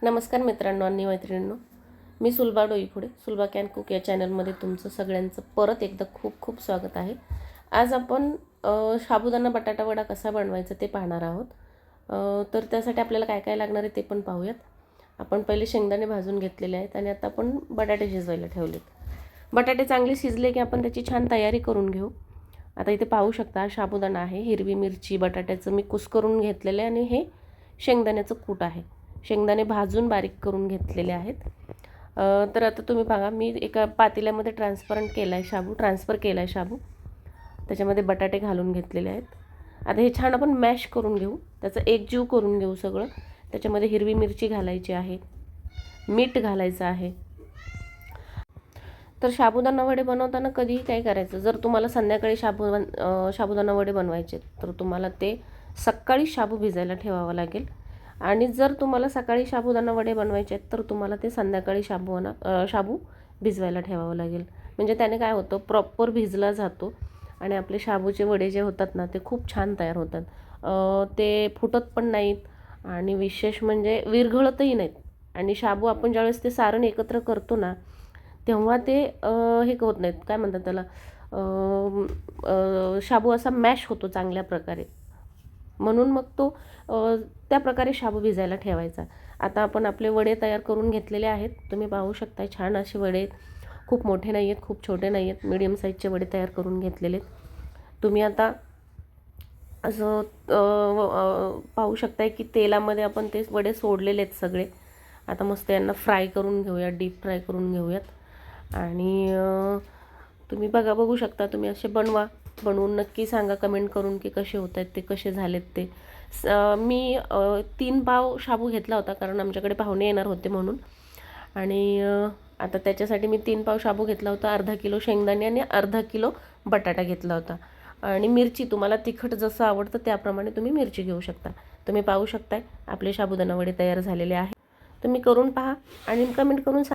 नमस्कार मित्रांनो आणि मैत्रिणींनो, मी सुलभा डोईफोडे सुलभा कॅन कुक या चॅनलमध्ये तुमचं सगळ्यांचं परत एकदा खूप खूप स्वागत आहे. आज आपण साबुदाणा बटाटा वडा कसा बनवायचा ते पाहणार आहोत. तर त्यासाठी आपल्याला काय काय लागणार आहे ते पण पाहूयात. आपण पहिले शेंगदाणे भाजून घेतलेले आहेत आणि आता आपण बटाटे शिजवायला ठेवलेत. बटाटे चांगले शिजले की आपण त्याची छान तयारी करून घेऊ. आता इथे पाहू शकता साबुदाणा आहे, हिरवी मिरची, बटाट्याचं मी कुस्करून घेतलेलं आहे आणि हे शेंगदाण्याचं कूट आहे. शेंगदाणे भाजून बारीक करून घेतलेले आहेत. तर आता तुम्ही बघा, मी एका पातेल्यामध्ये ट्रान्सफर केला आहे शाबू. त्याच्यामध्ये बटाटे घालून घेतलेले आहेत. आता हे छान आपण मॅश करून घेऊ, त्याचं एकजीव करून घेऊ सगळं. त्याच्यामध्ये हिरवी मिरची घालायची आहे, मीठ घालायचं आहे. तर साबुदाणा वडे बनवताना कधीही काय करायचं, जर तुम्हाला संध्याकाळी साबुदाणा वडे बनवायचे तर तुम्हाला ते सकाळी शाबू भिजायला ठेवावं लागेल. आणि जर तुम्हाला सकाळी साबुदाणा वडे बनवायचे आहेत तर तुम्हाला ते संध्याकाळी शाबू भिजवायला ठेवावं लागेल. म्हणजे त्याने काय होतं, प्रॉपर भिजला जातो आणि आपले शाबूचे वडे जे होतात ना ते खूप छान तयार होतात. ते फुटत पण नाहीत आणि विशेष म्हणजे विरघळतही नाहीत. आणि शाबू आपण ज्यावेळेस ते सारण एकत्र करतो ना तेव्हा ते हे होत नाहीत, काय म्हणतात त्याला, शाबू असा मॅश होतो चांगल्या प्रकारे. म्हणून मग तो त्या प्रकारे शाबू भिजायला ठेवायचा. आता आपण आपले वडे तयार करून घेतलेले आहेत. तुम्ही पाहू शकता छान असे वडे, खूप मोठे नाही आहेत, खूप छोटे नाही आहेत, मीडियम साईजचे वडे तयार करून घेतलेले आहेत. तुम्ही आता असं पाहू शकताय की तेलामध्ये आपण ते वडे सोडलेले आहेत सगळे. आता मस्त यांना फ्राय करून घेऊया, डीप फ्राय करून घेऊयात. आणि तुम्ही बघू शकता, तुम्ही असे बनवून नक्की सांगा कमेंट करून की कसे होत आहेत ते, कसे झालेत ते. मी 3 पाव शाबू घेतला होता कारण आमच्याकडे पाहुणे येणार होते म्हणून. आणि आता त्याच्यासाठी मी 3 पाव शाबू घेतला होता, अर्धा किलो शेंगदाणे आणि अर्धा किलो बटाटा घेतला होता. आणि मिरची तुम्हाला तिखट जसं आवडतं त्याप्रमाणे तुम्ही मिरची घेऊ शकता. तुम्ही पाहू शकताय आपले साबुदाणा वडे तयार झालेले आहे. तुम्ही करून पहा आणि कमेंट करून